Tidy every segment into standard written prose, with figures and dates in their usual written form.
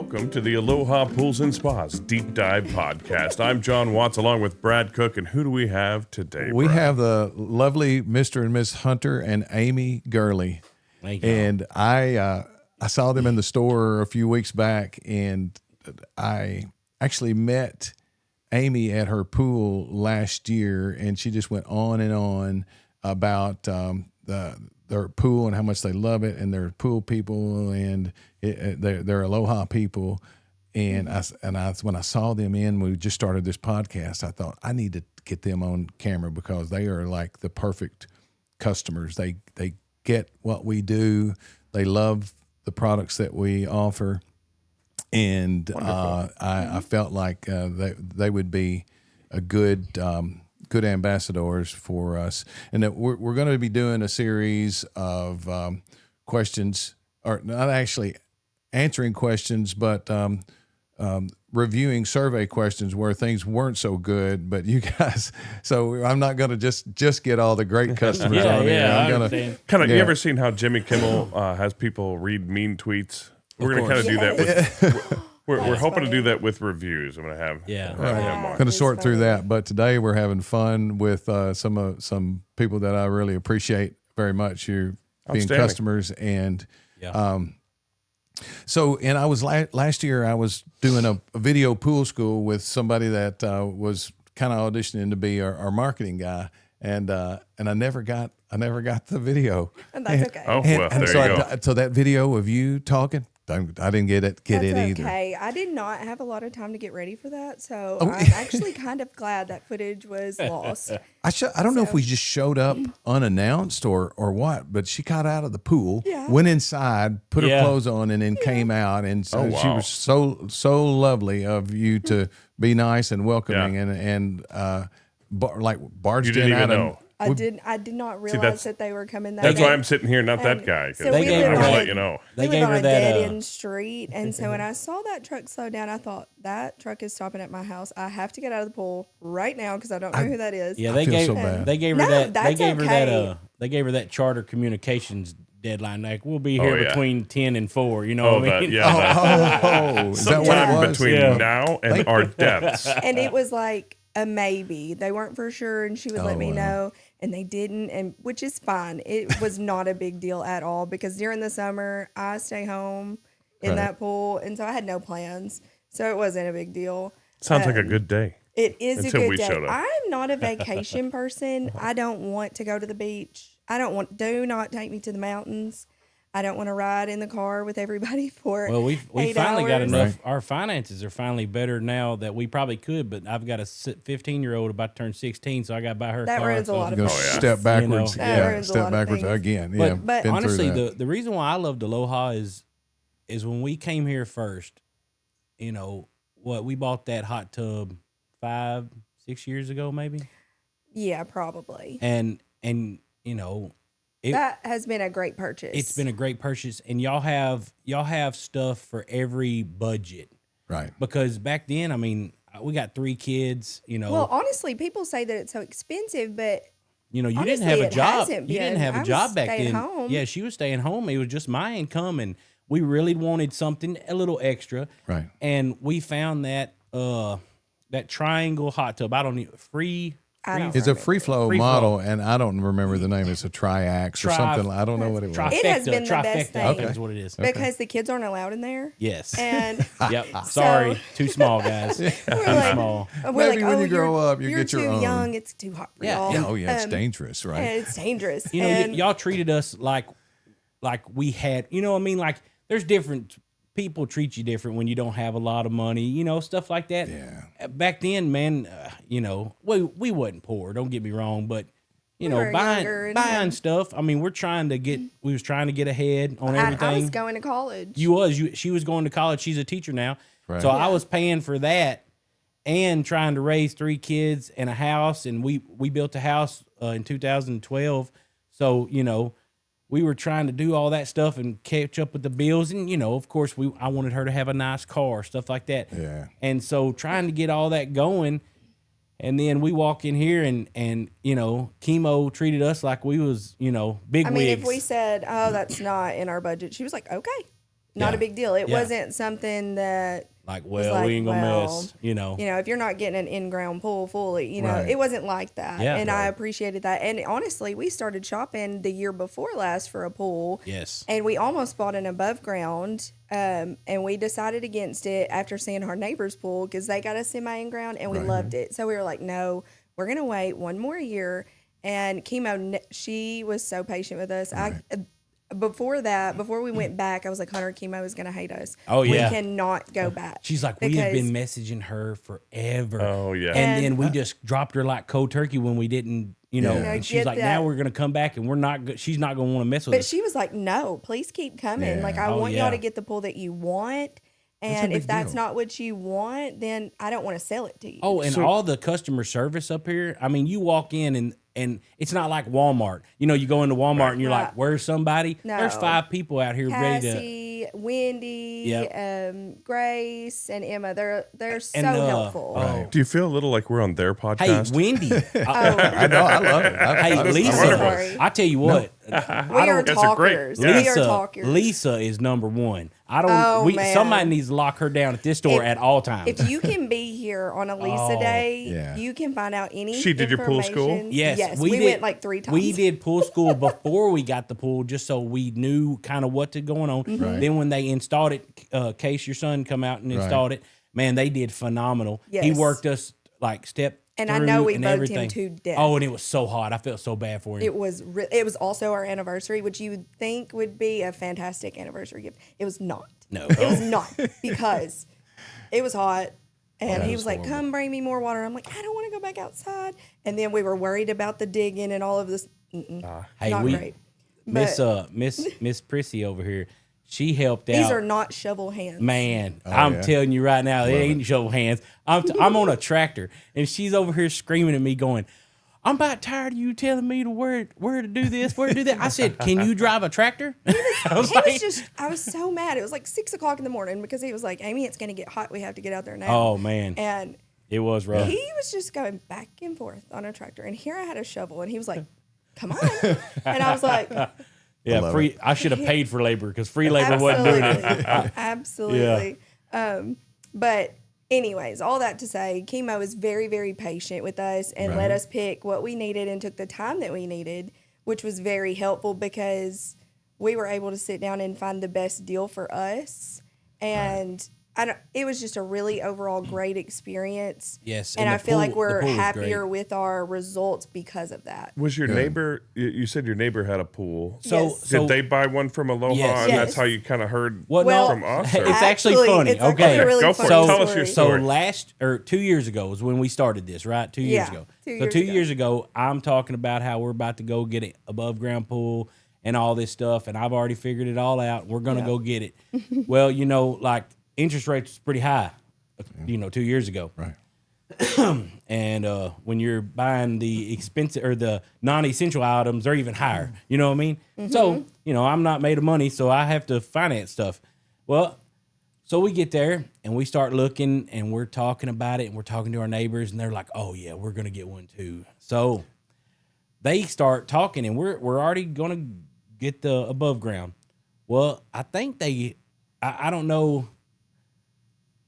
Welcome to the Aloha Pools and Spas Deep Dive Podcast. I'm John Watts along with Brad Cook, and who do we have today, We Brad? have the lovely Mr. and Miss Hunter and Amy Gurley. Thank you. And I saw them in the store a few weeks back, and I actually met Amy at her pool last year, and she just went on and on about their pool and how much they love it, and they're pool people, and they're Aloha people. And when I saw them we just started this podcast, I thought I need to get them on camera because they are like the perfect customers. They get what we do. They love the products that we offer. And I felt like they would be a good ambassadors for us, and that we're going to be doing a series of questions, or not actually answering questions, but reviewing survey questions where things weren't so good. But you guys, so I'm not going to just get all the great customers on here. I'm going to kind of. You ever seen how Jimmy Kimmel has people read mean tweets? We're going to kind of do that with. We're hoping to do that with reviews. I'm going to have him on. Going to sort through that, but today we're having fun with some people that I really appreciate very much. You being customers, and so I was last year I was doing a video pool school with somebody that was kind of auditioning to be our marketing guy, and I never got the video. And that's okay. Oh well, there you go. So that video of you talking, I didn't get it either. Okay, I did not have a lot of time to get ready for that, so I'm actually kind of glad that footage was lost. I don't know if we just showed up unannounced or what, but she got out of the pool, went inside, put her clothes on, and then came out, and so she was so lovely of you to be nice and welcoming, and barged in out of. I did not realize that they were coming. That's why I'm sitting here, not that guy. So we live on let you know. They live on a dead-end street, and so when I saw that truck slow down, I thought, that truck is stopping at my house. I have to get out of the pool right now because I don't know who that is. Yeah, I feel so bad. They gave her that. That's They gave her that charter communications deadline. Like, we'll be here between 10 and 4. You know what I mean? Is that what it sometime was? between now and our deaths. And it was like a maybe. They weren't for sure, and she would let me know. And they didn't, and which is fine. It was not a big deal at all because during the summer, I stay home in that pool, and so I had no plans. So it wasn't a big deal. Sounds like a good day. It is until a we good day. showed up. I'm not a vacation person. I don't want to go to the beach. Do not take me to the mountains. I don't want to ride in the car with everybody for 8 hours. we finally got enough. Right. Our finances are finally better now that we probably could, but I've got a 15-year-old about to turn 16, so I got to buy her that car. ruins a lot of step backwards. Step backwards again. But honestly, the reason why I loved Aloha is when we came here first, we bought that hot tub 5-6 years ago, maybe. Yeah, probably. And that has been a great purchase. It's been a great purchase, and y'all have stuff for every budget, right? Because back then, I mean, we got 3 kids. Well, honestly, people say that it's so expensive, but you honestly, didn't have a job. You been. didn't have a job back then. Home. Yeah, she was staying home. It was just my income, and we really wanted something a little extra, right? And we found that triangle hot tub. I don't need free. It's a free flow model, and I don't remember the name. It's a triax or something. I don't know what it was. It has been the best thing. That's what it is. Because the kids aren't allowed in there. Yes. And sorry, too small, guys. We're small. Maybe when you grow up, you get your own. You're too young. It's too hot for y'all. Oh yeah, it's dangerous, right? Yeah, it's dangerous. Y'all treated us like we had. You know what I mean? Like there's different. People treat you different when you don't have a lot of money, stuff like that. Yeah. Back then, man, we wasn't poor. Don't get me wrong, but buying stuff. I mean, we was trying to get ahead on everything. I was going to college. She was going to college. She's a teacher now, right. So I was paying for that and trying to raise 3 kids and a house. And we built a house in 2012. So we were trying to do all that stuff and catch up with the bills. And, of course, I wanted her to have a nice car, stuff like that. Yeah. And so trying to get all that going. And then we walk in here and Chemo treated us like we was, big wigs. I mean, if we said, oh, that's not in our budget, she was like, okay. Not a big deal. It wasn't something that like, was well, like, we ain't gonna well, mess, you know. You know, if you're not getting an in-ground pool fully, you know, it wasn't like that. Yeah. And I appreciated that. And honestly, we started shopping the year before last for a pool. Yes. And we almost bought an above ground. And we decided against it after seeing our neighbor's pool because they got a semi-in-ground and we loved it. So we were like, no, we're going to wait one more year. And Chemo, she was so patient with us. Before we went back, I was like, Hunter, Chemo is going to hate us. Oh, yeah. We cannot go back. She's like, we have been messaging her forever. Oh, yeah. And then we just dropped her like cold turkey when we didn't, you know. And she's like, now we're going to come back and we're not, she's not going to want to mess with us. But she was like, no, please keep coming. Yeah. Like, I want y'all to get the pool that you want. And if that's not what you want, then I don't want to sell it to you. Oh, and all the customer service up here. I mean, you walk in and it's not like Walmart. You know, you go into Walmart and you're like, where's somebody? No. There's 5 people out here ready to. Cassie, Wendy, Grace, and Emma. They're so And, helpful. Do you feel a little like we're on their Hey, podcast? Wendy. I know. I love it. Hey, Lisa. Sorry. I tell you what. We are Guys are great. talkers. Yeah. We are talkers. Lisa is number one. I don't. Oh, man. Somebody needs to lock her down at this store at all times. If you can be here on a Lisa day, yeah. you can find out any. She did your pool school? information. Yes, we went like 3 times. We did pool school before we got the pool, just so we knew kind of what to going on. Mm-hmm. Then when they installed it, Case, your son, come out and installed it. Man, they did phenomenal. He Yes. worked us like step. And I know we and bugged everything. him to death. Oh, and it was so hot. I felt so bad for him. It was it was also our anniversary, which you would think would be a fantastic anniversary gift. It was not. No. It was not because it was hot. And he was like, horrible. come bring me more water. I'm like, I don't want to go back outside. And then we were worried about the digging and all of this. Hey, Not great. Miss Prissy over here. She helped out. These are not shovel hands. Man, I'm telling you right now, it ain't shovel hands. I'm on a tractor, and she's over here screaming at me, going, "I'm about tired of you telling me to where to do this, where to do that." I said, "Can you drive a tractor?" I was so mad. It was like 6 o'clock in the morning because he was like, Amy, it's going to get hot. We have to get out there now. Oh man, And it was rough. he was just going back and forth on a tractor. And here I had a shovel, and he was like, come on. And I was like, Yeah, free. I should have paid for labor because free labor wasn't doing it. Absolutely. But anyways, all that to say, Chemo was very, very patient with us and let us pick what we needed and took the time that we needed, which was very helpful because we were able to sit down and find the best deal for us. And it was just a really overall great experience. Yes, And and I the feel like pool- we're the pool was happier great. with our results because of that. Was your neighbor? You said your neighbor had a pool. Yes. Did they buy one from Aloha, Yes. and Yes. that's how you kind of heard Well, from us? it's or- actually funny. It's Okay. actually a really Go for it. funny Tell us your story. story. 2 years ago was when we started this, right? 2 years Yeah, ago. 2 So years 2 ago. years ago, I'm talking about how we're about to go get an above ground pool and all this stuff, and I've already figured it all out. We're gonna go get it. Well, you know, like interest rates was pretty high, 2 years ago. Right. And when you're buying the expensive or the non-essential items, they're even higher. You know what I mean? So, I'm not made of money, so I have to finance stuff. Well, so we get there and we start looking and we're talking about it and we're talking to our neighbors and they're like, "Oh yeah, we're gonna get one too." So they start talking and we're already gonna get the above ground. Well, I think I don't know.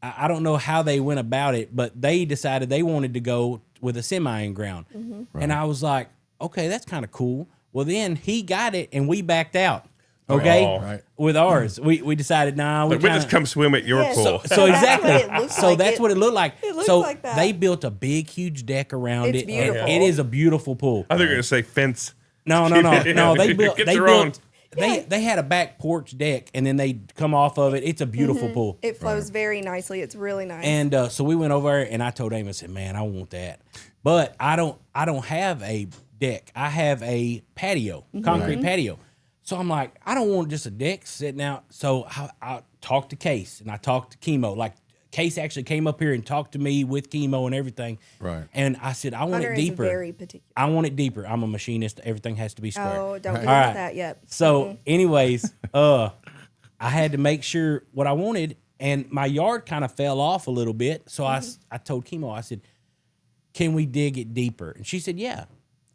I don't know how they went about it, but they decided they wanted to go with a semi-in-ground. And I was like, okay, that's kind of cool. Well, then he got it and we backed out. Okay? Oh. Right. With ours. We decided, nah, we Like, we just come swim at your Yeah, pool. So exactly. That's what it looks So like. that's what it looked like. It looks so like that. they built a big, huge deck around It's it. beautiful. And it is a beautiful pool. I think you're gonna say fence. No. They built. Get They your built. own. They had a back porch deck, and then they come off of it. It's a beautiful pool. It flows very nicely. It's really nice. And so we went over there, and I told Amy, I said, "Man, I want that, but I don't have a deck. I have a patio, concrete patio. So I'm like, I don't want just a deck sitting out. So I talked to Case, and I talked to Chemo. Like Case actually came up here and talked to me with Chemo and everything. Right. And I said, I want Hunter it is deeper. very particular. I want it deeper. I'm a machinist. Everything has to be square. Oh, don't get All into right. that yet. So, anyways, I had to make sure what I wanted, and my yard kind of fell off a little bit. So I told Chemo, I said, "Can we dig it deeper?" And she said, "Yeah."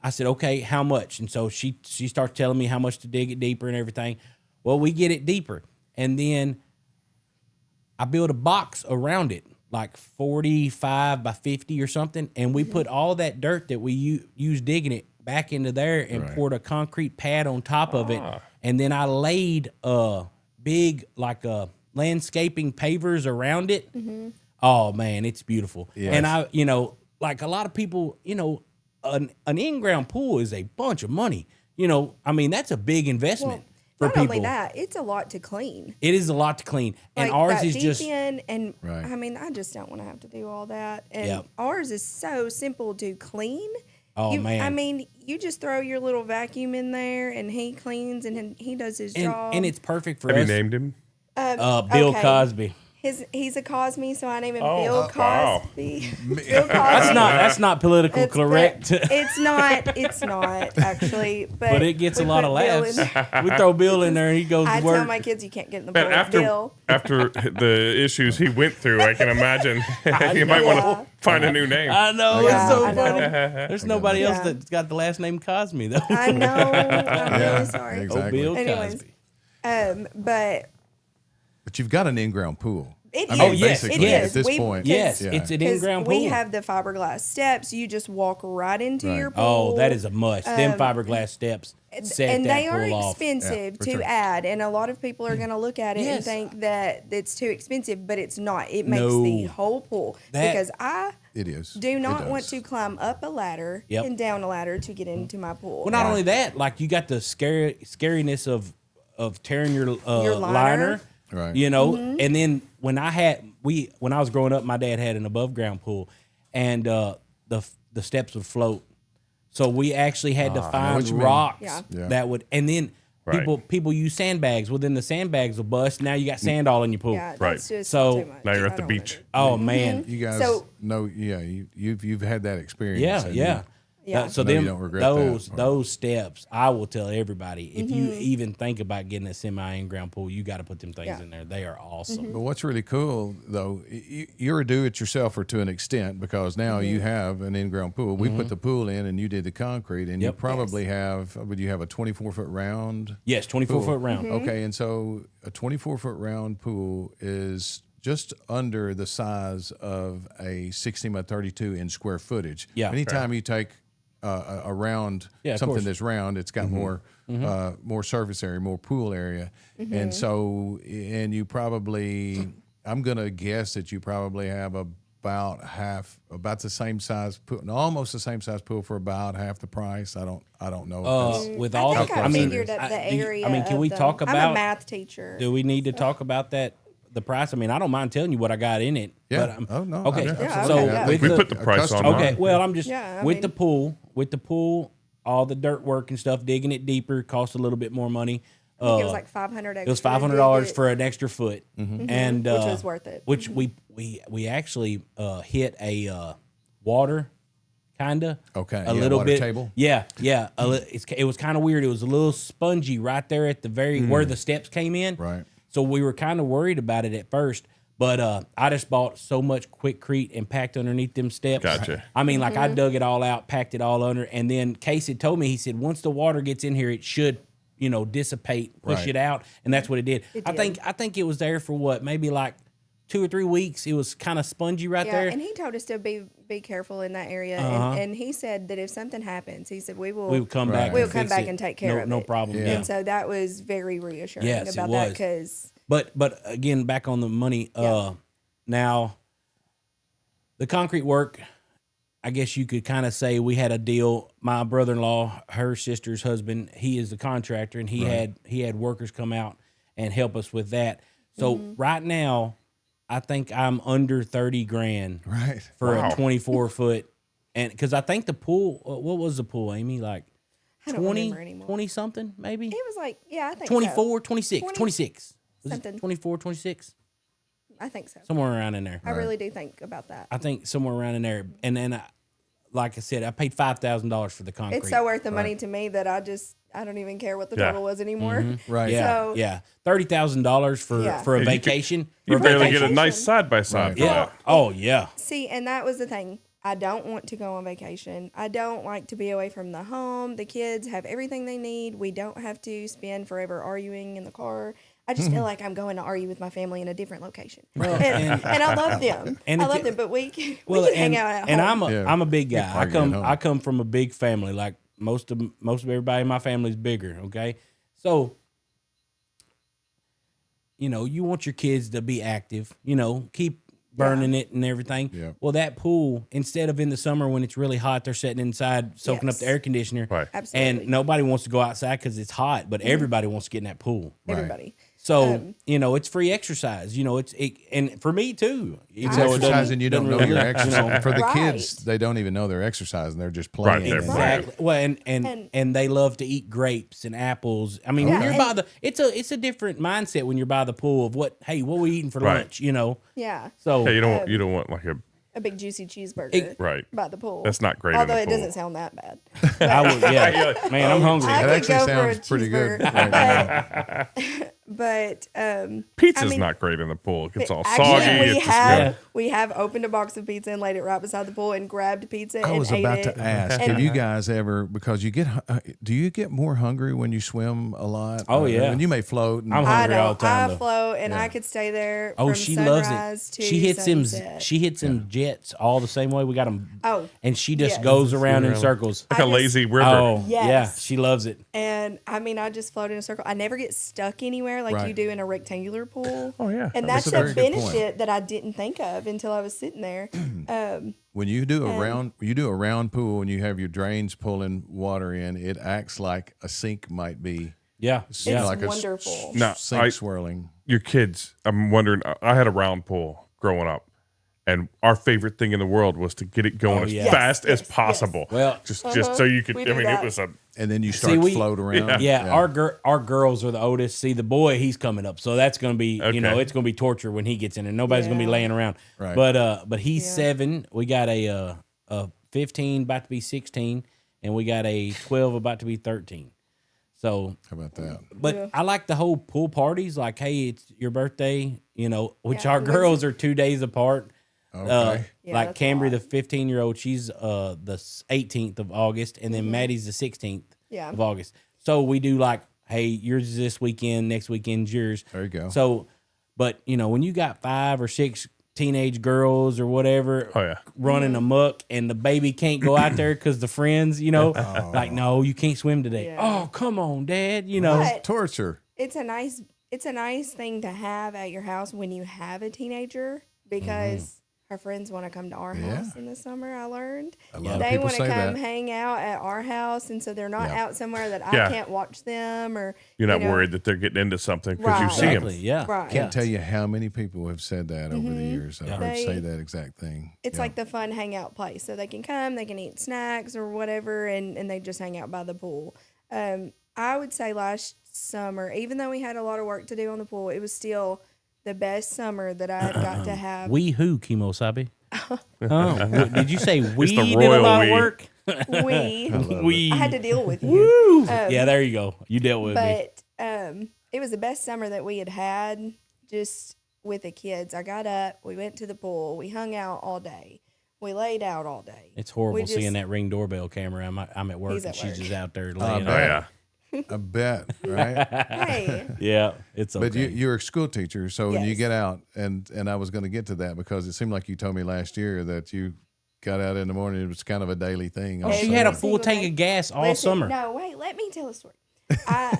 I said, "Okay, how much?" And so she starts telling me how much to dig it deeper and everything. Well, we get it deeper, and then I built a box around it, like 45 by 50 or something, and we put all that dirt that we used digging it back into there and poured a concrete pad on top of it, and then I laid big landscaping pavers around it. Oh man, it's beautiful. Yes. And I, like a lot of people, an in-ground pool is a bunch of money. I mean, that's a big investment. Not only that, it's a lot to clean. It is a lot to clean, and ours is just. I mean, I just don't want to have to do all that. And ours is so simple to clean. Oh man! I mean, you just throw your little vacuum in there, and he cleans, and he does his job. And it's perfect for us. Have you named him? Bill Cosby. He's a Cosme, so I name him Bill Cosby. Wow. Bill Cosby. That's not political correct. It's not actually, but it gets a lot of laughs. We throw Bill in there, and he goes I to work. tell my kids you can't get in the pool. After the issues he went through, I can imagine you might want to find a new name. I know, it's so funny. There's nobody else that's got the last name Cosme though. I know. I'm really sorry. Exactly. Bill Cosby. But you've got an in-ground pool. It is. Basically, at this point. Yes, it's an in-ground pool. We have the fiberglass steps. You just walk right into your pool. Oh, that is a must. Them fiberglass steps set and that they are pool expensive to add. And a lot of people are going to look at it and think that it's too expensive, but it's not. It makes the whole pool. Because it is. Do not want to climb up a ladder and down a ladder to get into my pool. Well, not only that, like you got the scariness of tearing your liner. Right. And then when I was growing up, my dad had an above ground pool, and the steps would float. So we actually had to find rocks that would, and then people use sandbags. Well, then the sandbags will bust. Now you got sand all in your pool. Yeah, that's just so too much. Now you're at the beach. Oh man, you guys know, you've had that experience. Yeah. So you don't regret those steps, I will tell everybody, if you even think about getting a semi in-ground pool, you got to put them things in there. They are awesome. But what's really cool, though, you're a do-it-yourselfer to an extent because now you have an in-ground pool. We put the pool in, and you did the concrete, and you probably would you have a 24-foot round? Yes, 24-foot round. Okay, and so a 24-foot round pool is just under the size of a 16 by 32 in square footage. Yeah. Anytime you take a round, something that's round, it's got more surface area, more pool area. And so, and you probably, I'm going to guess that you probably have about the same size pool, almost the same size pool for about half the price. I don't know. With all I figured out the area. Can we talk about? I'm a math teacher. Do we need to talk about that? The price. I mean, I don't mind telling you what I got in it. Yeah. But no. Okay. We put the price on. Okay. Well, I'm just with the pool, all the dirt work and stuff, digging it deeper cost a little bit more money. I think it was like $500 extra. It was $500 for an extra foot, and which was worth it. Which we actually hit a water. Kinda. Okay. A little bit. Table. Yeah. It was kind of weird. It was a little spongy right there at the where the steps came in. Right. So we were kind of worried about it at first, but I just bought so much Quickcrete and packed underneath them steps. Gotcha. I mean, like I dug it all out, packed it all under, and then Casey told me, he said, once the water gets in here, it should, dissipate, push it out, and that's what it did. I think it was there for what, maybe like 2 or 3 weeks. It was kind of spongy right there. And he told us to be careful in that area, and he said that if something happens, he said we will come back. We'll come back and take care of it. No problem. And so that was very reassuring about that because. But again, back on the money. Now, the concrete work, I guess you could kind of say we had a deal. My brother-in-law, her sister's husband, he is the contractor, and he had workers come out and help us with that. So right now, I think I'm under $30,000 for a 24-foot, and because I think the pool. What was the pool, Amy? Like 20 something, maybe. It was like I think 24, 26, 26. Something. 24, 26? I think so. Somewhere around in there. I really do think about that. I think somewhere around in there. And then, like I said, I paid $5,000 for the concrete. It's so worth the money to me that I don't even care what the total was anymore. Right. Yeah. $30,000 for a vacation. You barely get a nice side-by-side for that. Oh, yeah. See, and that was the thing. I don't want to go on vacation. I don't like to be away from the home. The kids have everything they need. We don't have to spend forever arguing in the car. I just feel like I'm going to argue with my family in a different location. And I love them. I love them, but we can hang out at home. And I'm a big guy. I come from a big family. Like most of everybody in my family is bigger. Okay, so you want your kids to be active. Keep burning it and everything. Yeah. Well, that pool, instead of in the summer when it's really hot, they're sitting inside soaking up the air conditioner. Right. Absolutely. And nobody wants to go outside because it's hot, but everybody wants to get in that pool. Everybody. So, it's free exercise. And for me too. It's exercise and you don't know you're exercising. For the Right. kids, they don't even know they're exercising. They're just playing. Right, they're Exactly. Well, and they love to eat grapes and apples. I mean, when you're by it's a different mindset when you're by the pool of what we eating for lunch, Yeah. So Yeah, you don't want like a big juicy cheeseburger right by the pool. That's not great in Although the it pool. doesn't sound that bad. I would, man, I'm hungry. I That could actually go for a sounds pretty good cheeseburger. right now. But Pizza's not great in the pool. It's all actually, soggy. we have opened a box of pizza and laid it right beside the pool and grabbed pizza I and was ate about it. to ask, have you guys ever, because do you get more hungry when you swim a lot? Oh, yeah. And you may float. And, I'm I hungry all don't. the time. I though. float and I could stay there Oh, from she loves sunrise it. to She hits sunset. She hits them jets all the same way. We got them. Oh, and she just yes. goes around in circles. Like a lazy river. Oh, Yes. yeah, she loves it. And I mean, I just float in a circle. I never get stuck anywhere like Right. you do in a rectangular pool. Oh, yeah. And That's that's a a very good point. benefit that I didn't think of until I was sitting there. when you do a round pool and you have your drains pulling water in, it acts like a sink might be. Yeah, yeah. Like wonderful. Now, sink swirling. Your kids, I'm wondering, I had a round pool growing up. And our favorite thing in the world was to get it going as yeah. fast as Yes, possible. yes. Well, just so you could. We I do mean, that. it was a. And then you start to float around. Yeah, our girls are the oldest. See, the boy, he's coming up, so that's going to be Okay. it's going to be torture when he gets in there. Nobody's going to be Yeah. laying around. Right. But he's 7. We got a 15 about to be 16, and we got a 12 about to be 13. So, How about that? but I like the whole pool parties. Like, hey, it's your birthday, which Yeah, our it was- girls are 2 days apart. Okay. Yeah, Like that's a Cambry, the lot. 15-year-old, she's the 18th of August, and then Maddie's the 16th Yeah. of August. So we do like, hey, yours is this weekend, next weekend's yours. There you go. So, but when you got 5 or 6 teenage girls or whatever Oh, yeah. running amok, and the baby can't go out there because the friends, like, no, you can't swim today. Yeah. Oh, come on, Dad. But Torture. it's a nice thing to have at your house when you have a teenager because her friends want to come to our house in the summer. I learned A lot of they people want to say come that. hang out at our house, and so they're not Yeah. out somewhere that Yeah. I can't watch them or You're not worried that they're getting into something because you Right. see them. Exactly. Yeah. Right. Can't tell you how many people have said that over the years. I've heard They- say that exact thing. It's Yeah. like the fun hangout place. So they can come, they can eat snacks or whatever, and they just hang out by the pool. I would say last summer, even though we had a lot of work to do on the pool, it was still the best summer that I had got to have. We who, Kimosabe? Did you say we the did a royal lot we. of work? I had to deal with you. Yeah, there you go. You dealt with me. But it was the best summer that we had just with the kids. I got up, we went to the pool, we hung out all day, we laid out all day. It's horrible We just- seeing that Ring doorbell camera. I'm at work He's and at she's work. just out there Oh, laying. Oh on. yeah. I bet, right? Hey, Yeah, it's okay. But you're a school teacher, so when you Yes. get out, and I was going to get to that because it seemed like you told me last year that you got out in the morning. It was kind of a daily thing. Oh, she also. had a Every full single tank day. of gas all listen, summer. No, wait, let me tell a story. I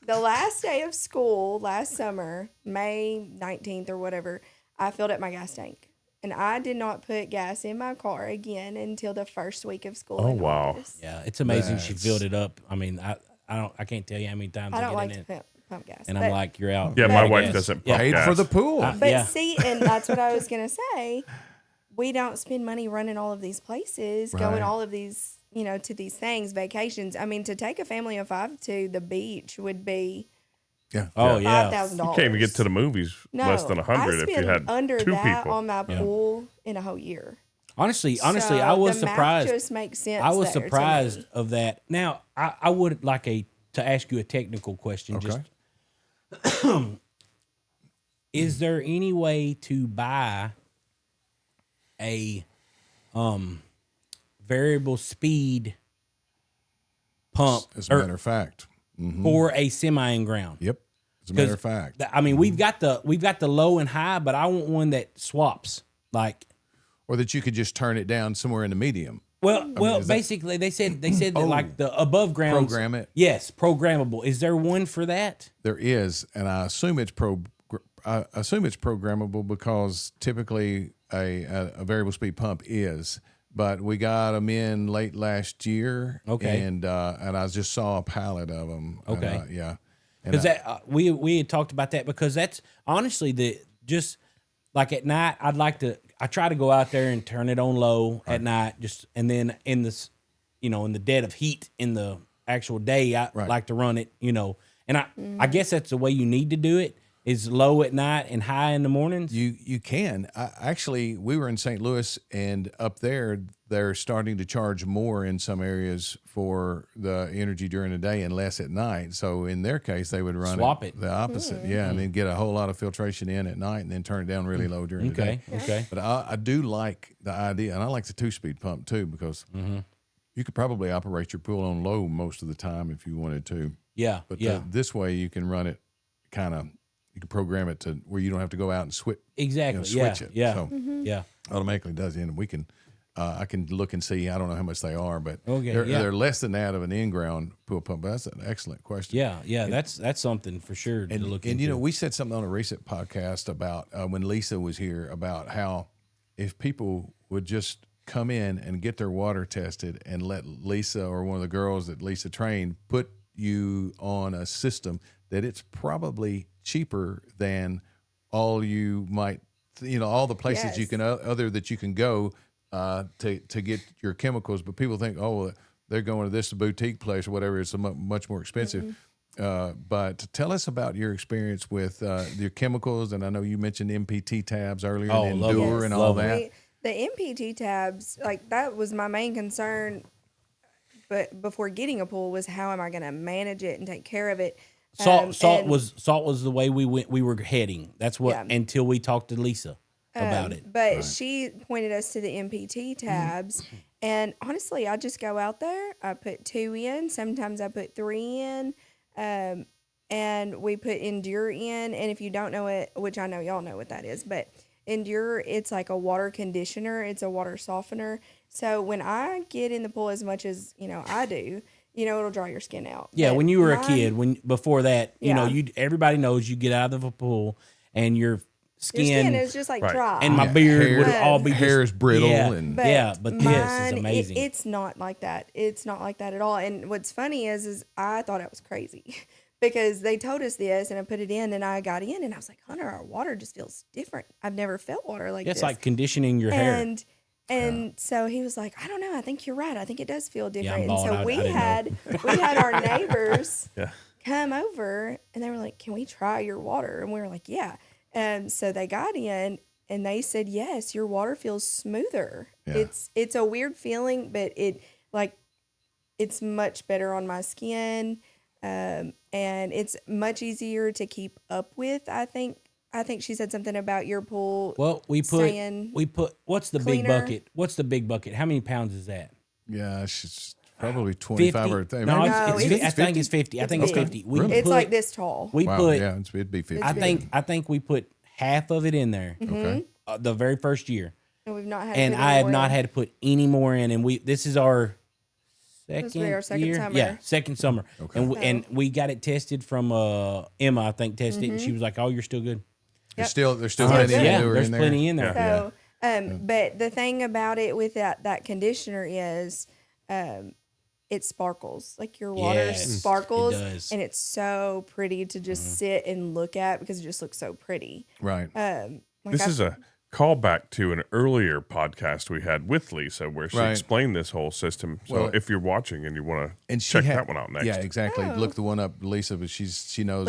the last day of school last summer, May 19th or whatever, I filled up my gas tank. And I did not put gas in my car again until the first week of school. Oh, in wow. August. Yeah, it's amazing she That's- filled it up. I mean, I can't tell you how many times I I don't get like in to there, pump gas. and but, I'm like, you're out. Yeah, You're my out of wife gas. doesn't Yeah. pump paid gas. for the pool. but yeah. see, and that's what I was gonna say. We don't spend money running all of these places, Right. going all of these, to these things, vacations. I mean, to take a family of 5 to the beach would be Yeah. Oh yeah. $5,000. You can't even get to the movies less than 100 if you spend had under 2 that people. on my pool in a whole year. Honestly, So I was the math surprised. just makes sense. I was there to surprised me. of that. Now, I would like to ask you a technical question. Okay. Just is there any way to buy a variable speed pump As a matter of fact. for a semi in ground? Yep. As a matter of fact, I mean, we've got the low and high, but I want one that swaps, like, or that you could just turn it down somewhere in the medium. Well, basically, they said that like the above ground program it. Yes, programmable. Is there one for that? There is, and I assume it's programmable because typically a variable speed pump is. But we got them in late last year. Okay. And I just saw a pallet of them. Okay. Yeah. Because we had talked about that, because that's honestly just like at night, I try to go out there and turn it on low at night, and then in this, in the dead of heat in the actual day, I like to run it, and I guess that's the way you need to do it, is low at night and high in the mornings. You can. Actually, we were in St. Louis, and up there, they're starting to charge more in some areas for the energy during the day and less at night. So in their case, they would run it the opposite. Yeah, and then get a whole lot of filtration in at night and then turn it down really low during the day. Okay. But I do like the idea, and I like the 2-speed pump too, because you could probably operate your pool on low most of the time if you wanted to. Yeah. But this way you can run it you can program it to where you don't have to go out and switch it. Yeah. So automatically does it, and we can. I can look and see. I don't know how much they are, but they're less than that of an in-ground pool pump. But that's an excellent question. Yeah, that's something for sure to look into. And we said something on a recent podcast about when Lisa was here about how if people would just come in and get their water tested and let Lisa or one of the girls that Lisa trained put you on a system, that it's probably cheaper than all you might, all the places you can that you can go to get your chemicals. But people think, they're going to this boutique place or whatever. It's much more expensive. But tell us about your experience with your chemicals. And I know you mentioned MPT tabs earlier, and Endure and all that. The MPT tabs, like, that was my main concern. But before getting a pool was, how am I going to manage it and take care of it? Salt was the way we were heading. That's what until we talked to Lisa about it. But she pointed us to the MPT tabs, and honestly, I just go out there. I put 2 in. Sometimes I put 3 in, and we put Endure in. And if you don't know it, which I know y'all know what that is, but Endure, it's like a water conditioner. It's a water softener. So when I get in the pool as much as I do, it'll dry your skin out. Yeah, when you were a kid, before that, everybody knows you get out of a pool and your skin is just like dry, and my beard would all be hair is brittle, but this is amazing. It's not like that. It's not like that at all. And what's funny is I thought it was crazy because they told us this, and I put it in, and I got in, and I was like, Hunter, our water just feels different. I've never felt water like this. It's like conditioning your hair. And so he was like, I don't know. I think you're right. I think it does feel different. And so we had our neighbors come over, and they were like, can we try your water? And we were like, yeah. And so they got in, and they said, yes, your water feels smoother. Yeah. It's a weird feeling, but it's much better on my skin. And it's much easier to keep up with, I think. I think she said something about your pool. Well, we put what's the cleaner. big bucket? What's the big bucket? How many pounds is that? Yeah, it's probably 25 or 30. No, it's 50. I think it's 50. I think it's 50. It's like this tall. It'd be 50. I think we put half of it in there. Okay. The very first year. And we've not had. And I have not had to put any more in. And this is our second year. Summer. Yeah, second summer. Okay. And we got it tested from Emma. I think tested it, and she was like, "Oh, you're still good." Yep. There's still plenty in there. There's plenty in there. So, but the thing about it with that conditioner is, it sparkles. Like your water sparkles, it does. And it's so pretty to just sit and look at because it just looks so pretty. Right. This is a callback to an earlier podcast we had with Lisa where she explained this whole system. So if you're watching and you want to check that one out next. Yeah, exactly. Look the one up, Lisa, but she knows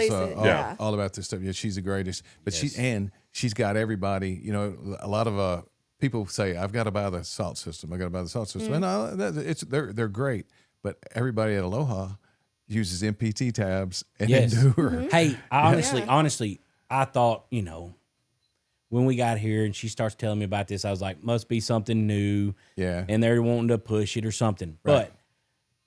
all about this stuff. Yeah, she's the greatest. But she's got everybody, a lot of people say, I've got to buy the salt system. And they're great. But everybody at Aloha uses MPT tabs and Endure. Hey, honestly, I thought, when we got here and she starts telling me about this, I was like, must be something new. Yeah. And they're wanting to push it or something. Right. But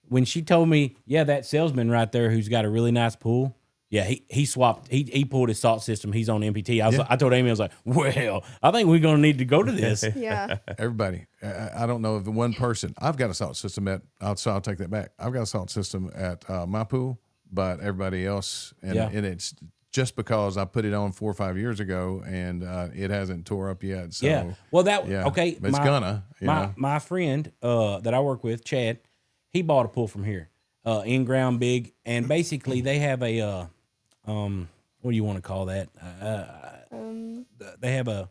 when she told me, that salesman right there who's got a really nice pool, Yeah, he swapped. He pulled his salt system. He's on MPT. I told Amy, I was like, well, I think we're gonna need to go to this. Yeah. Everybody, I don't know if the one person. I've got a salt system at. I'll take that back. I've got a salt system at my pool, but everybody else, and it's just because I put it on 4 or 5 years ago, and it hasn't tore up yet. So well, okay. But it's gonna. My friend that I work with, Chad, he bought a pool from here, in ground big, and basically they have a what do you want to call that? They have a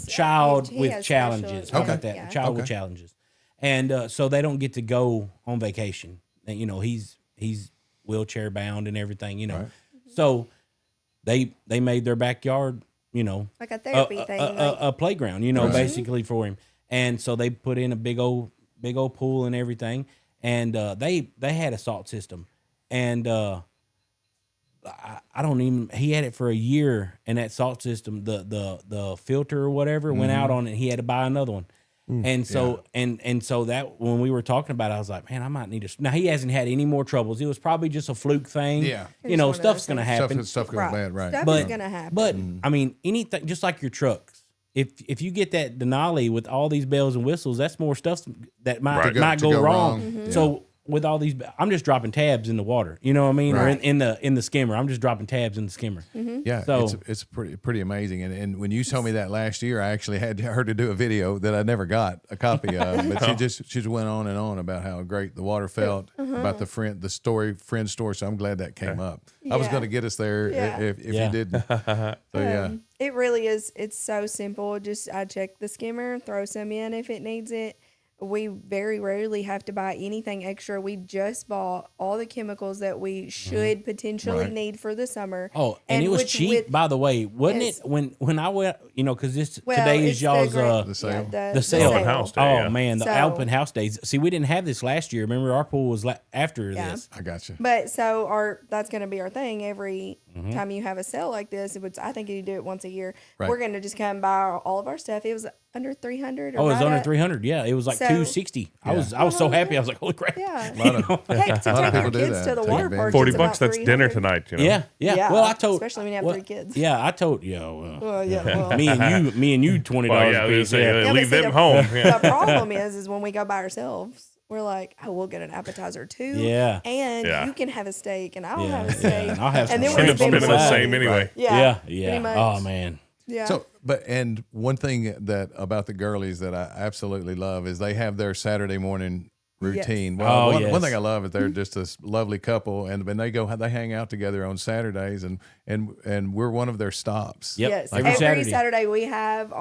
child with challenges. How about that? Yeah. A child with challenges, and so they don't get to go on vacation. And, he's wheelchair bound and everything. Right. So they made their backyard, like a therapy thing, a playground, basically for him. And so they put in a big old pool and everything. And they had a salt system, and I don't even. He had it for a year, and that salt system, the filter or whatever, went out on it. He had to buy another one, and so and so that when we were talking about it, I was like, man, I might need to. Now he hasn't had any more troubles. It was probably just a fluke thing. Yeah, stuff's gonna happen. Stuff goes bad, right? Stuff is gonna happen. But I mean, anything, just like your trucks. If you get that Denali with all these bells and whistles, that's more stuff that might go wrong. Mm-hmm. So with all these, I'm just dropping tabs in the water. You know what I mean? Right. Or in the skimmer, I'm just dropping tabs in the skimmer. Mm-hmm. Yeah, so it's pretty amazing. And when you told me that last year, I actually had her to do a video that I never got a copy of. But she just went on and on about how great the water felt, about the friend story. So I'm glad that came up. I was going to get us there if you didn't. So it really is. It's so simple. Just I check the skimmer, throw some in if it needs it. We very rarely have to buy anything extra. We just bought all the chemicals that we should potentially need for the summer. Oh, and it was cheap, by the way, wasn't it? When I went, because today is y'all's the sale. The sale. Open house day, Oh man, the open house days. See, we didn't have this last year. Remember, our pool was after this. I got you. But so that's going to be our thing every time you have a sale like this. I think you do it once a year. Right. We're going to just come buy all of our stuff. It was under 300. Oh, it was under 300. Yeah, it was like 260. I was so happy. I was like, holy crap. Yeah. A lot of Heck, to take our kids to the water park, $40. it's about That's dinner 300. tonight. Yeah. Well, I told, especially when you have 3 kids. Yeah, I told me and you $20 Well, piece. leave them home. The problem is when we go by ourselves, we're like, oh, we'll get an appetizer too. Yeah. And you can have a steak, and I'll have a steak. And I'll have some then End we're up spending the spending same anyway. Yeah. pretty much. Oh man. Yeah. So, and one thing that about the Gurleys that I absolutely love is they have their Saturday morning routine. Yes. Well, Oh, one thing I love is they're just this lovely couple, and when they hang out together on Saturdays, and we're one of their stops. Yep. Yes, Every every Saturday. Saturday we have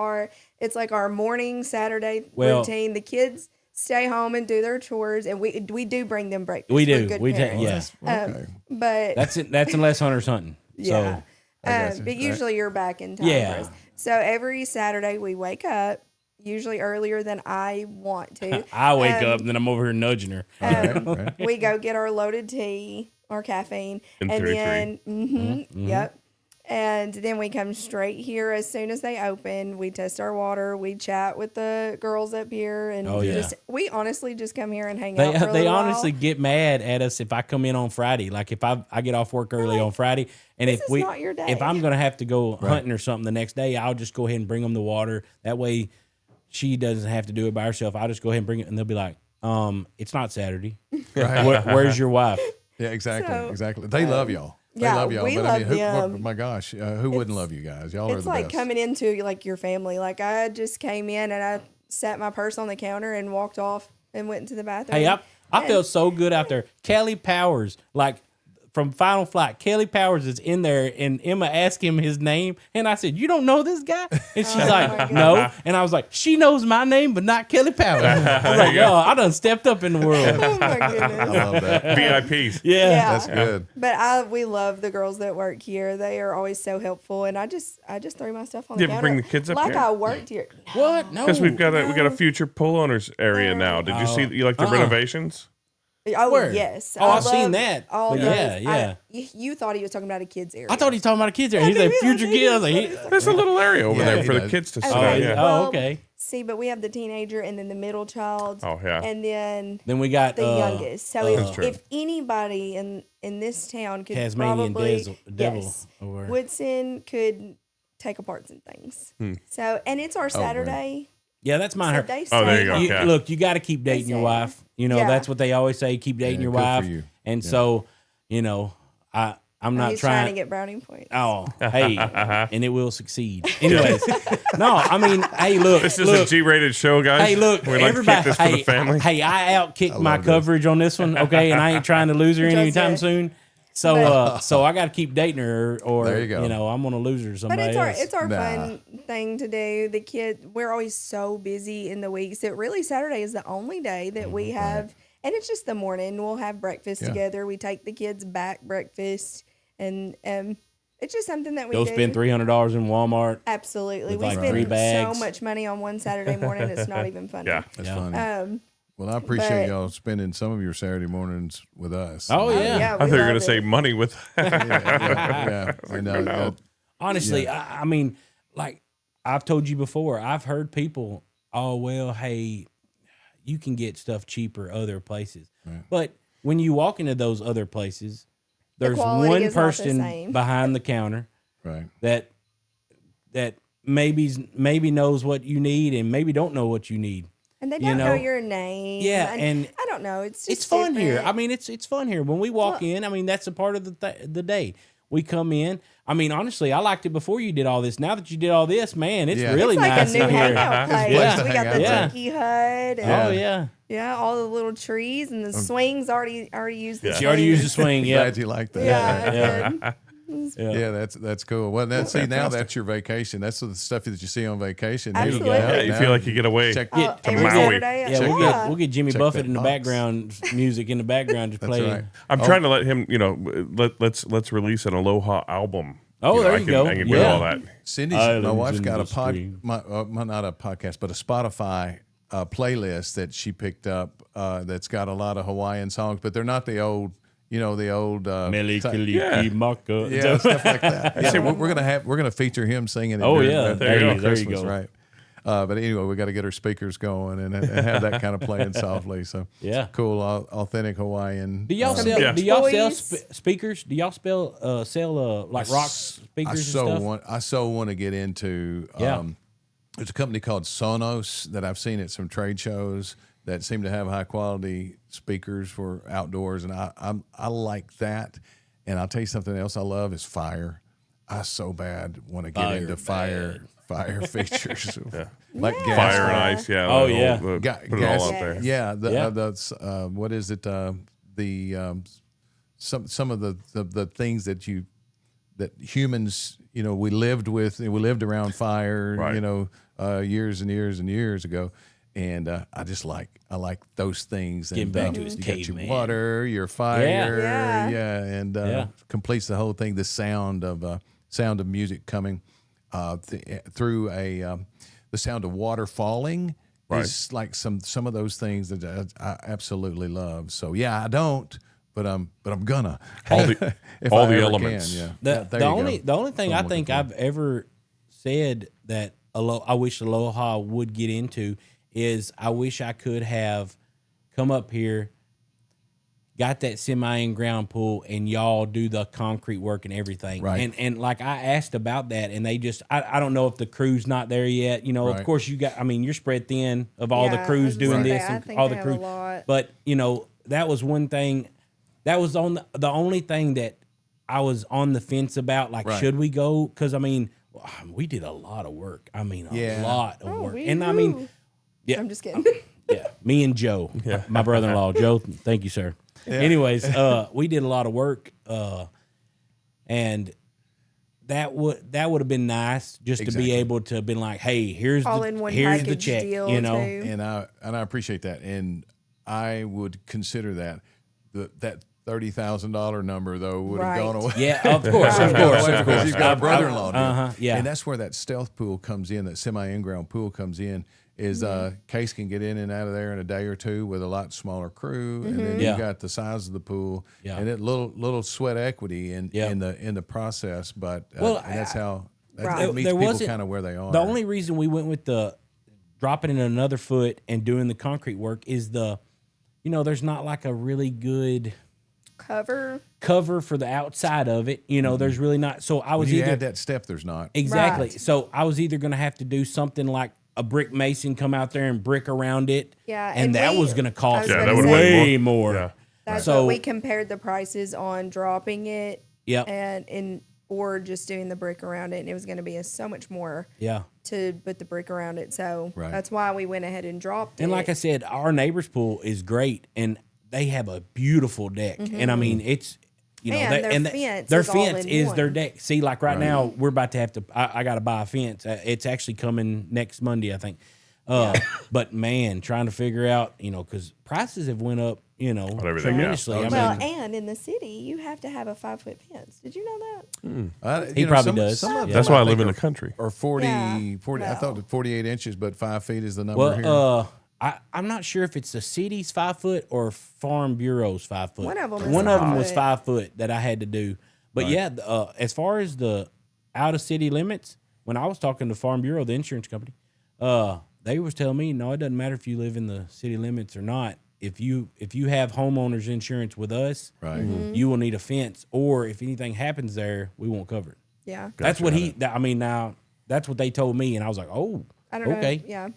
it's like our morning Saturday routine. The kids stay home and do their chores, and we do bring them breakfast. We do. We're good We do. parents. Yeah. Okay. But That's it. That's unless Hunter's hunting. yeah, gotcha. but usually you're back in time. Yeah. For us. So every Saturday we wake up, usually earlier than I want to. I wake up and then I'm over here nudging her. Right. We go get our loaded tea, our caffeine, In and 3-3. then yep. And then we come straight here as soon as they open. We test our water. We chat with the girls up here, and we honestly just come here and hang out. For a They little honestly while. get mad at us if I come in on Friday. Like if I get off work early on Friday, and This is not your day. if I'm gonna have to go hunting or something the next day, I'll just go ahead and bring them the water. That way, she doesn't have to do it by herself. I'll just go ahead and bring it, and they'll be like, "It's not Saturday. Where's your wife?" Yeah, exactly, So, exactly. They love y'all. They yeah, love y'all. we But I mean, love them. my gosh, who wouldn't love you guys? Y'all are It's the like best. coming into like your family. Like I just came in and I sat my purse on the counter and walked off and went into the bathroom. Hey, I felt so good out there. Kelly Powers, like from Final Flight, Kelly Powers is in there, and Emma asked him his name, and I said, "You don't know this guy?" And she's like, "No," and I was like, "She knows my name, but not Kelly Powers." I was like, "Oh, I done stepped up in the world." Oh my I goodness. love that. VIPs. Yeah. That's good. But we love the girls that work here. They are always so helpful, and I just throw my stuff on You the ever counter. bring the kids up like here? I worked here. What? No. Because we got a future pool owners area now. Did you see you like the renovations? Oh Where? yes. Oh, I've love seen that. All But those. yeah. You thought he was talking about a kids area. I thought he was talking about a kids area. He's like future kid. I was like, There's a little area over Yeah, there he for the does. kids to sit Okay. down. Yeah. Oh, okay. See, but we have the teenager and then the middle child. Oh, yeah. And then we got the youngest. So That's if anybody in this town could Tasmanian probably devil, yes, or Woodson could take apart some things. So and it's our Saturday. yeah, that's mine. So Her. they there you say- go. You, Yeah. Look, you got to keep dating your say- wife. You know, Yeah. that's what they always say. Keep dating your good for wife. you. And so, you know, I'm not He's trying to get brownie points. Oh, hey, and it will succeed. Anyways, no, I mean, hey, look, This is a G-rated show, guys. Hey, look, we like to everybody. keep this for the family. Hey, I outkicked my love this. coverage on this one, okay, and I ain't trying to lose her Just anytime it. soon. So, so I got to keep dating her, or There you go. know, I'm gonna lose her to But somebody else. it's our Nah. fun thing to do. The kid, we're always so busy in the weeks that really Saturday is the only day that we have, and it's just the morning. We'll have breakfast Yeah. together. We take the kids back breakfast, and it's just something that we Go do. spend $300 in Walmart. Absolutely, with we like spend 3 bags. so much money on one Saturday morning. It's not even funny. Yeah. That's Yeah. funny. Well, I appreciate but- y'all spending some of your Saturday mornings with us. Oh yeah. Yeah, I thought you were love going it. to say money with. yeah. And, Honestly, I mean, like I've told you before, I've heard people, oh, well, hey, you can get stuff cheaper other places. But when you walk into those other places, there's quality one is not the person same. behind the counter right. that maybe knows what you need and maybe don't know what you need. And they You don't know know? your name. Yeah, and I don't know. It's just It's fun here. different. I mean, it's fun here. When we walk in, I mean, that's a part of the day. We come in. I mean, honestly, I liked it before you did all this. Now that you did all this, man, it's Yeah. really It's like nice a new in here. hangout place. Yeah. We got the Yeah. tiki hut. And, Oh yeah. yeah, all the little trees and the swings already used. The She already swings. used the swing. Yeah. Glad you like that. Yeah. Yeah, that's cool. Well, now that's your vacation. That's the stuff that you see on vacation. Absolutely. Yeah, you Now feel like you get away. check- Oh, to every Maui. Saturday. Yeah, we'll get Jimmy Check Buffett that in the box. background music in the background just That's playing. right. I'm trying to let him, let's release an Aloha album. Oh, there I you can, go. I can do Yeah. all that. Cindy's, Islands my wife's in got the stream. not a podcast, but a Spotify playlist that she picked up that's got a lot of Hawaiian songs, but they're not the old, Mele Kaliki Yeah. Maka. yeah, stuff like that. Yeah, we're gonna feature him singing. It Oh, during- yeah. There you during go. There you Christmas, go. right? But anyway, we got to get our speakers going and have that kind of playing softly. So Yeah. cool, authentic Hawaiian. Do y'all Some sell? Yeah. Do y'all sell Boys. speakers? Do y'all sell like rock speakers and stuff? I so want to get into. Yeah. There's a company called Sonos that I've seen at some trade shows that seem to have high quality speakers for outdoors, and I like that. And I'll tell you something else I love is fire. I so bad want to get into fire features, like gas. Fire and ice, yeah. Oh, the whole- yeah. put it all out there. Yeah, what is it? Some of the things that humans, we lived with, we lived around fire, Right. years and years and years ago, and I like those things. Getting and back to his you got your caveman. water, your fire, Yeah. and completes the whole thing. The sound of music coming through the sound of water falling. Right. Is like some of those things that I absolutely love. So yeah, I don't, but I'm gonna. All the If all I the ever elements. can, yeah. The, There the you only go. the only thing That's I what I'm think looking I've ever said that I wish Aloha would get into is I wish I could have come up here, got that semi-in-ground pool, and y'all do the concrete work and everything. Right. And like I asked about that, and they just I don't know if the crew's not there yet. Of Right. course you're spread thin of all the Yeah, I crews was doing gonna this say, I and think all they the have a crews. lot. But that was one thing. That was the only thing that I was on the fence about. Like, Right. should we go? Because we did a lot of work. A Yeah. lot of Oh, work. we And do. yeah, I'm just kidding. yeah, me and Joe, my brother-in-law, Joe. Thank you, sir. Anyways, we did a lot of work, and that would have been nice just to be Exactly. able to have been like, hey, here's All the in one here's the package check, deal, you know. too. And I appreciate that, and I would consider that that $30,000 number though would have Right. gone away. Yeah, of course, of course, of course. You've got a brother-in-law, dude. Yeah. And that's where that stealth pool comes in. That semi-in-ground pool comes in. Is Case can get in and out of there in a day or two with a lot smaller crew, and then Yeah. you got the size of the pool, Yeah. and it little sweat equity in Yeah. in the process. But Well, and that's how Right. that meets There people wasn't- kind of where they are. The only reason we went with the dropping in another foot and doing the concrete work is there's not like a really good cover for the outside of it. There's really not. So I was when you either add that step, there's not. exactly. Right. So I was either going to have to do something like a brick mason come out there and brick around it. Yeah, and that was going to cost I was gonna way more. Yeah. That's So- what we compared the prices on dropping it. Yep. Or just doing the brick around it, and it was going to be so much more Yeah. to put the brick around it. So Right. that's why we went ahead and dropped it. And like I said, our neighbor's pool is great, and they have a beautiful deck. And I mean, it's And their fence is all fence in is their one. deck. See, like right now, we're about to have to. I got to buy a fence. It's actually coming next Monday, I think. But man, trying to figure out, because prices have went up, everything, tremendously. yeah. I mean, and in the city, you have to have a 5-foot fence. Did you know that? He probably does. Some of Yeah. That's them, why I think, live in are- the country. Or 40, Yeah. 40 I thought 48 inches, but 5 feet is the number here. well, I'm not sure if it's the city's 5 foot or Farm Bureau's 5 foot. One of them is One of them 5 was foot. 5 foot that I had to do. But yeah, as far as the out of city limits, when I was talking to Farm Bureau, the insurance company, they was telling me, no, it doesn't matter if you live in the city limits or not. If you have homeowners insurance with us, Right. you will need a fence, or if anything happens there, we won't cover it. Yeah. That's what now that's what they told me, and I was like, oh, I don't okay. know. Yeah.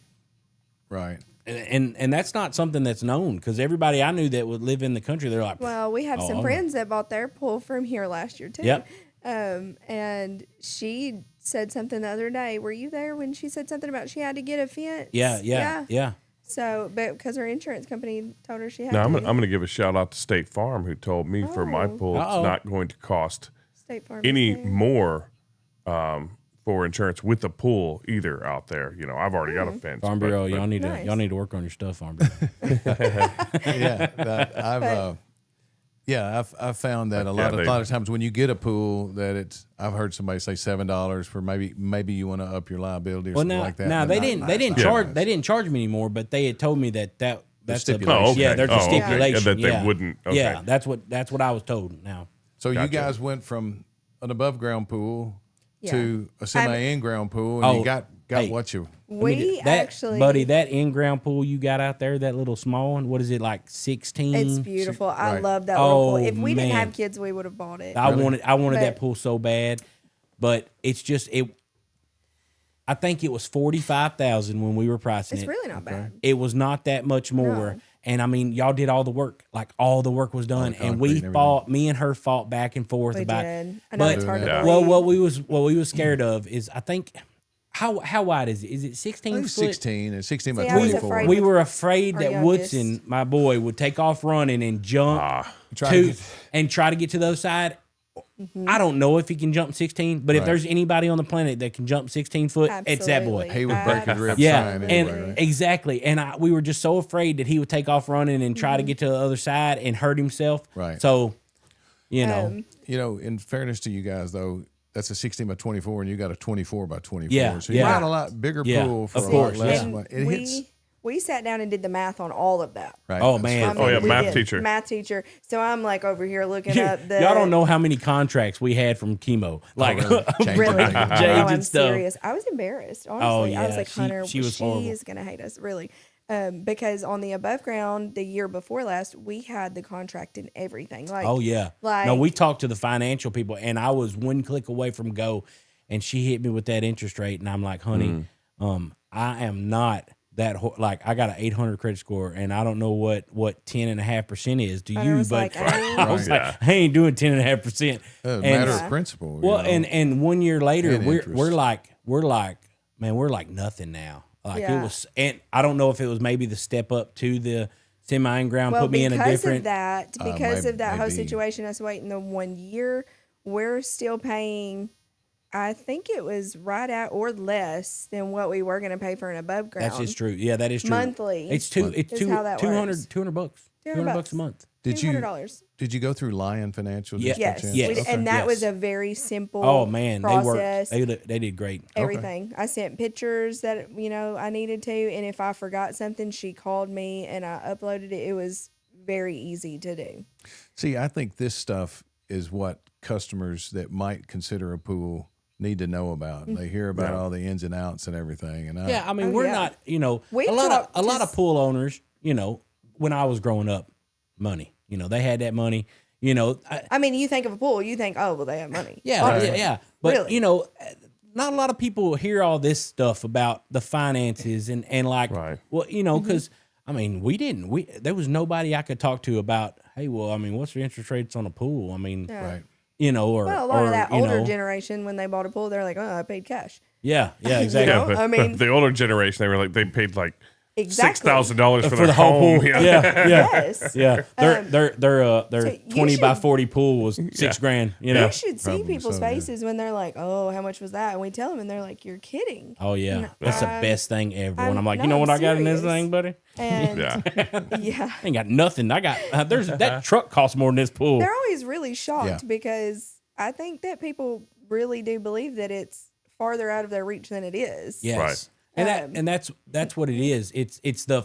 Right. And that's not something that's known, because everybody I knew that would live in the country, they're like, Well, we have some okay. friends that bought their pool from here last year, too. Yep. And she said something the other day. Were you there when she said something about she had to get a fence? yeah. So, but because her insurance company told her she had Now, I'm to. going to give a shout out to State Farm, who told me for my pool Uh-oh. it's not going to cost State Farm. any is there. more for insurance with a pool either out there. I've already got a fence. Farm Bureau, y'all need Nice. to work on your stuff, Farm Bureau. I've found that a Yeah, lot of times when you get a pool that I've heard somebody say $7 for maybe you want to up your liability or Well, something now, like that. now but they not- didn't not charge nice. they didn't charge me anymore, but they had told me that's a stipulation. Oh, okay. Yeah, there's a Oh, okay. stipulation. That they yeah. wouldn't- okay. Yeah, that's what I was told. Now, So you Gotcha. guys went from an above ground pool Yeah. to a semi in ground pool, and Oh, you got hey. what you. We that, actually. buddy, that in-ground pool you got out there, that little small one, what is it, like 16? It's beautiful. I Right. love that little pool. Oh, If we didn't man. have kids, we would have bought it. I wanted But- that pool so bad, but it's just I think it was $45,000 when we were pricing It's it. really not bad. It was not that much more. No. And I mean, y'all did all the work. Like all the work was done, concrete and we and everything. fought. Me and her fought back and forth We about. did. I know But it's hard to Yeah. believe. well, what we was scared of is, I think, how wide is it? Is it 16 I think foot? 16 and 16 by See, I was 24. afraid We were afraid Our that youngest. Woodson, my boy, would take off running and jump Try to try to get to the other side. Mm-hmm. I don't know if he can jump 16, but if Right. there's anybody on the planet that can jump 16 foot, it's that boy. Absolutely. He would break his ribs Yeah, trying and anyway, right? exactly. And we were just so afraid that he would take off running and try to get to the other side and hurt himself. Right. So, you know, In fairness to you guys, though, that's a 16 by 24, and you got a 24 by 24. Yeah, So you yeah. got a lot bigger Yeah, pool for of a course, lot less. yeah. money. It hits. We sat down and did the math on all of that. Right. Oh, That's man. fair. Oh, yeah, We math did. teacher. Math teacher. So I'm like over here looking up the. y'all don't know how many contracts we had from chemo. Like, really? Changing Really? things. No, Changing I'm stuff. serious. I was embarrassed. Honestly, I was yeah, like, Hunter, she was horrible. is gonna hate us, really, because on the above ground the year before last, we had the contract and everything. Like, oh yeah. like No, we talked to the financial people, and I was one click away from go, and she hit me with that interest rate, and I'm like, honey, I am not that like I got an 800 credit score, and I don't know what 10.5% is to Hunter you, was but like, I was Right. like, I ain't doing 10.5%. It's a And- matter Yeah. of principle. Well, you know? and 1 year later, And interest. we're like, man, we're like nothing now. Like it Yeah. was, and I don't know if it was maybe the step up to the semi in ground well, put me in a because different. of that, because of that whole maybe. situation, us waiting the 1 year, we're still paying. I think it was right at or less than what we were going to pay for an above ground. That's just true. Yeah, that is true. Monthly It's two. It's is two. how that 200 works. $200 bucks. $200 a month. Did you $200. did you go through Lion Financial? just by Yes, chance? Yes. we did, Okay. and that Yes. was a very simple. Oh man, process. they worked. They did great. Everything. I sent pictures that I needed to, and if I forgot something, she called me and I uploaded it. It was very easy to do. See, I think this stuff is what customers that might consider a pool need to know about. They hear about all the ins and outs and everything. And I mean, we're not, you know, We've a lot of pool owners, you know, when I was growing up, money, you know, they had that money, you know. I mean, you think of a pool, you think, oh, well, they have money. Yeah. But, Really? you know, not a lot of people hear all this stuff about the finances and like, well, you know, because, I mean, there was nobody I could talk to about, hey, well, I mean, what's the interest rates on a pool? I mean, you know, or a lot of that older know, generation, when they bought a pool, they're like, oh, I paid cash. Yeah, exactly. Yeah, but, I mean, the older generation, they paid like Exactly. $6,000 for the whole home. pool. Yeah. Yes. Yeah. Their so 20 by 40 pool was $6,000, you know. You should see people's faces when they're like, oh, how much was that? And we tell them, and they're like, you're kidding. Oh, yeah. And That's the best thing ever. When I'm like, no, you know what I'm I got in this serious. thing, buddy? And I ain't got nothing. I got, that truck costs more than this pool. they're always really shocked because I think that people really do believe that it's farther out of their reach than it is. Yes. Right. And that's what it is. It's the,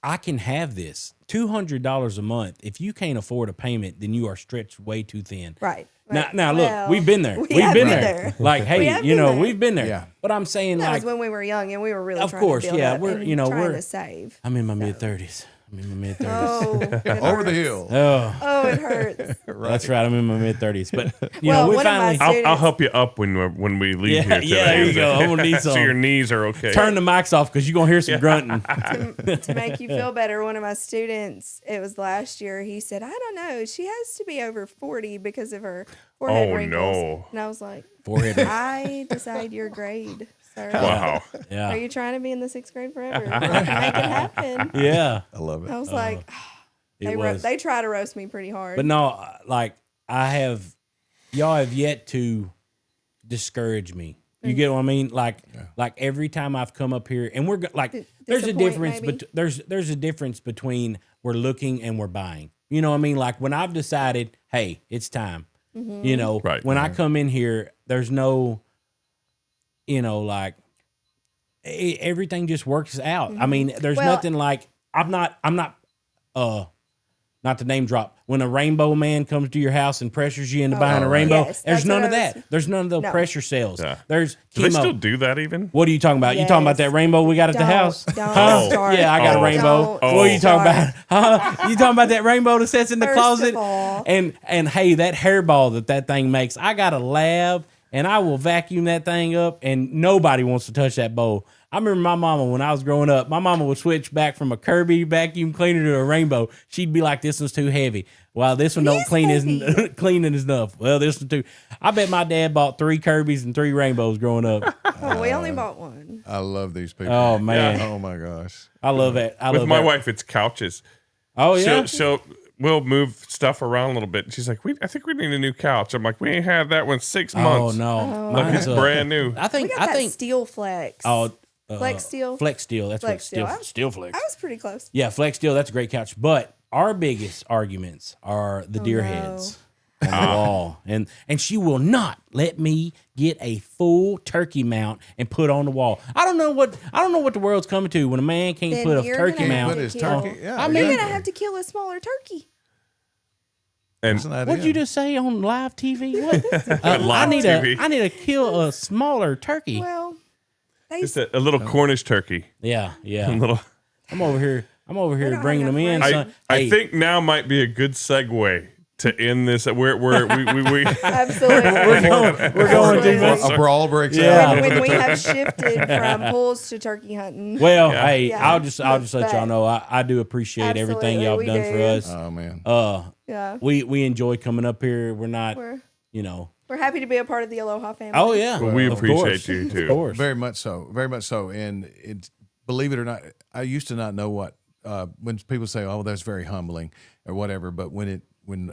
I can have this $200 a month. If you can't afford a payment, then you are stretched way too thin. Right. Now look, Well, we've been there. we We've have been been there. there. Like, hey, have you been know, there. we've been there. Yeah. But I'm saying, That like, was when we were young and we were really of trying course, to build up we're and you know trying we're to save. I'm in my mid-30s. Oh, it over the hurts. hill. Oh, it hurts. That's right. I'm in my mid-30s. But you Well, know, we one of my finally I'll help you up when we leave here today. there you go. I'm gonna need So some. your knees are okay. Turn the mics off because you're gonna hear some grunting. To make you feel better, one of my students, it was last year, he said, I don't know, she has to be over 40 because of her forehead wrinkles. No. And I was like, Forehead. I decide your grade, sir. Wow. Yeah. Are you trying to be in the 6th grade forever? Make it happen. Yeah. I love it. I was like, It was. they try to roast me pretty hard. But no, like y'all have yet to discourage me. You get what I mean? Like every time I've come up here, and there's a disappoint, difference. maybe? There's a difference between we're looking and we're buying. You know what I mean? Like when I've decided, hey, it's time. Mm-hmm. You know, when I come in here, there's no, you know, like everything just works out. I mean, there's nothing like I'm not not to name drop. When a rainbow man comes to your house and pressures you into buying a rainbow, yes, there's that's none what of I was- that. There's none of the No. pressure sales. Yeah. There's Do they chemo. still do that even? What are you talking about? You talking about that Yes. rainbow we got at the house? Don't Huh? start. Yeah, I got a rainbow. Don't What are you talking start. about? Huh? You talking about that rainbow that sits in the First closet? of all- And hey, that hairball that thing makes. I got a lab, and I will vacuum that thing up, and nobody wants to touch that bowl. I remember my mama when I was growing up. My mama would switch back from a Kirby vacuum cleaner to a rainbow. She'd be like, "This one's too heavy. Well, this one don't clean isn't cleaning enough. Well, this one too." I bet my dad bought 3 Kirbys and 3 rainbows growing up. Oh, we only bought one. I love these people. Oh man, Oh my gosh. I love it. I With love my that. wife, it's couches. Oh yeah. We'll move stuff around a little bit. She's like, I think we need a new couch. I'm like, we ain't had that one 6 Oh months. no, Look, mine's it's brand new. I think. We got I that think. steel flex. Oh, Flex steel. Flex steel. That's Flex what steel. steel. I was- Steel flex. I was pretty close. Yeah, flex steel. That's a great couch. But our biggest arguments are the deer no. heads on the wall, and she will not let me get a full turkey mount and put on the wall. I don't know what the world's coming to when a man can't Then put a you're turkey gonna mount. Put his kill. turkey. Yeah, I mean, You're gonna have to kill a smaller turkey. And Isn't that What'd it? you just say on live TV? What? I Live need TV. I need to kill a smaller turkey. Well, they just a little Cornish turkey. Yeah, A yeah. little. I'm over here don't bringing have them in. enough son. I Hey, think now might be a good segue to end this. We absolutely. we're going too much. A brawl breaks Yeah. out. when we have shifted from pools to turkey hunting. Well, hey, Yeah. I'll just let y'all know I do appreciate everything Absolutely, y'all we have done for do. us. Oh man. Yeah, We enjoy coming up here. We're not, we're we're happy to be a part of the Aloha family. Oh yeah, we Of appreciate course. you too. Of course. Very much so. Very much so. And it's, believe it or not, I used to not know what when people say, "Oh, that's very humbling" or whatever. But when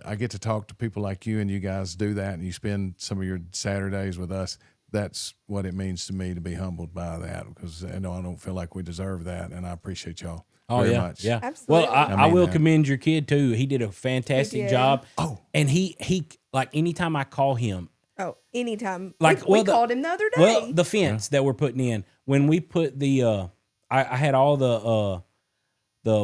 I get to talk to people like you and you guys do that, and you spend some of your Saturdays with us, that's what it means to me to be humbled by that, because I know I don't feel like we deserve that, and I appreciate y'all very much. Yeah. Absolutely. Well, I mean will that. commend your kid too. He did a fantastic did. job. Oh. And he like anytime I call him, Oh, anytime. Like, we well, called him the other day. well, the fence that we're putting in, when we put the I had all the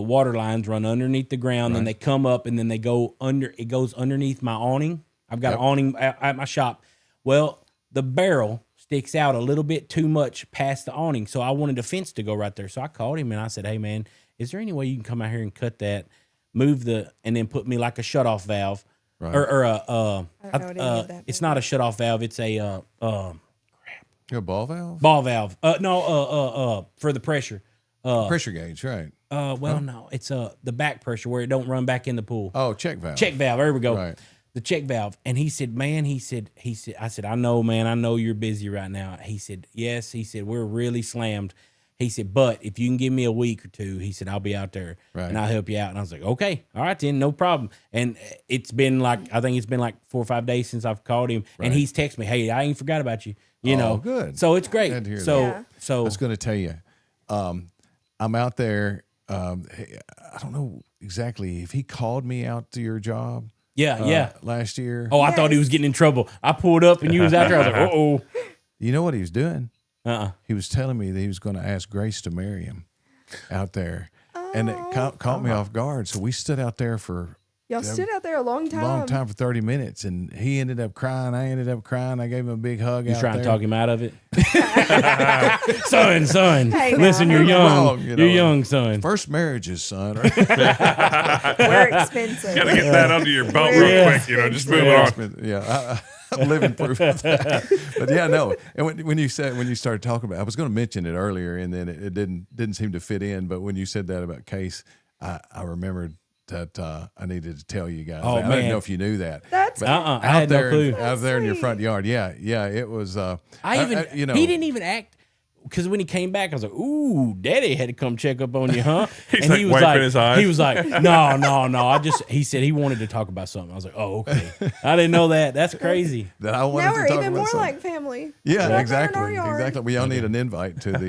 water lines run underneath the ground, then they come up and then they go under. It goes underneath my awning. I've got an awning at my shop. Well, the barrel sticks out a little bit too much past the awning. So I wanted a fence to go right there. So I called him and I said, hey, man, is there any way you can come out here and cut that, and then put me like a shutoff valve? Right. It's not a shutoff valve. It's a A ball valve? ball valve. For the pressure. Pressure gauge, right. No, it's the back pressure where it don't run back in the pool. Oh, check valve. Check valve. There we go. Right. The check valve. And he said, man, I said, I know, man, I know you're busy right now. He said, yes. He said, we're really slammed. He said, but if you can give me a week or two, he said, I'll be out there and I'll help you out. And I was like, okay, all right, then, no problem. And I think it's been like 4 or 5 days since I've called him, and he's texted me, hey, I ain't forgot about you. You know, good. So it's great. Glad to hear So I was going to tell you, I'm out there. I don't know exactly if he called me out to your job. Last year. Oh, I thought he was getting in trouble. I pulled up and you was out there. I was like, uh-oh. You know what he was doing? He was telling me that he was going to ask Grace to marry him out there. And it caught me off guard. So we stood out there for... Y'all stood out there a long time. Long time, for 30 minutes. And he ended up crying. I ended up crying. I gave him a big hug. You out trying there. to talk him out of it? son. Hey, listen, now, you're young. wrong, You're young, son. First marriages, son. Right? We're expensive. Got to get that under your belt real quick, just move on. Yeah, I'm living proof of that. But yeah, no. And when you started talking about, I was going to mention it earlier, and then it didn't seem to fit in. But when you said that about Case, I remembered that I needed to tell you guys. Oh, I man. didn't know if you knew that. That's I had no clue. Out there in your front yard. Yeah, it was. He didn't even act. Because when he came back, I was like, "Ooh, Daddy had to come check up on you, huh?" He's like wiping his eyes. He was like, "No." He said he wanted to talk about something. I was like, "Oh, okay." I didn't know that. That's crazy. That I wanted now to we're talk even about more something. like family. Yeah, Right exactly. there in our yard. Exactly. We all need an invite to the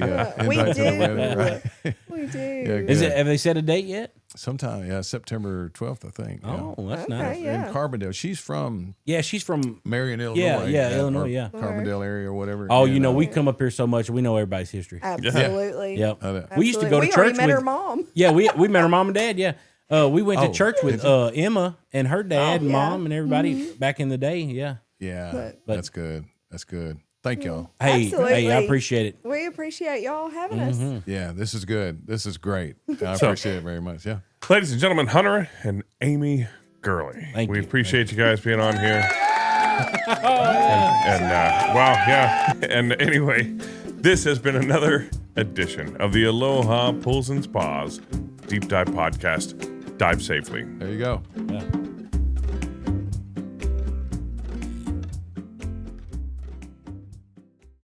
We invite to the do. wedding, right? We do. Yeah, good. Have they set a date yet? Sometime, September 12th, I think. Oh, that's Okay, nice. yeah. In Carbondale. She's from Yeah, she's from. Marion, Illinois. Illinois, or yeah. Carbondale area or whatever. Oh, Yeah, we come up here so much. We know everybody's history. Absolutely. Yep. Absolutely. We used to go to We church already met with her mom. Yeah, we met her mom and dad. Yeah, we went to church with did you? Emma and her dad and yeah. mom and everybody back in the day. Yeah. Yeah, But- that's good. That's good. Thank y'all. Hey, Absolutely. I appreciate it. We appreciate y'all having us. Yeah, this is good. This is great. I appreciate it very much. Yeah. Ladies and gentlemen, Hunter and Amy Gurley. Thank we you. appreciate you guys being on here. And anyway, this has been another edition of the Aloha Pools and Spas Deep Dive Podcast. Dive safely. There you go. Yeah.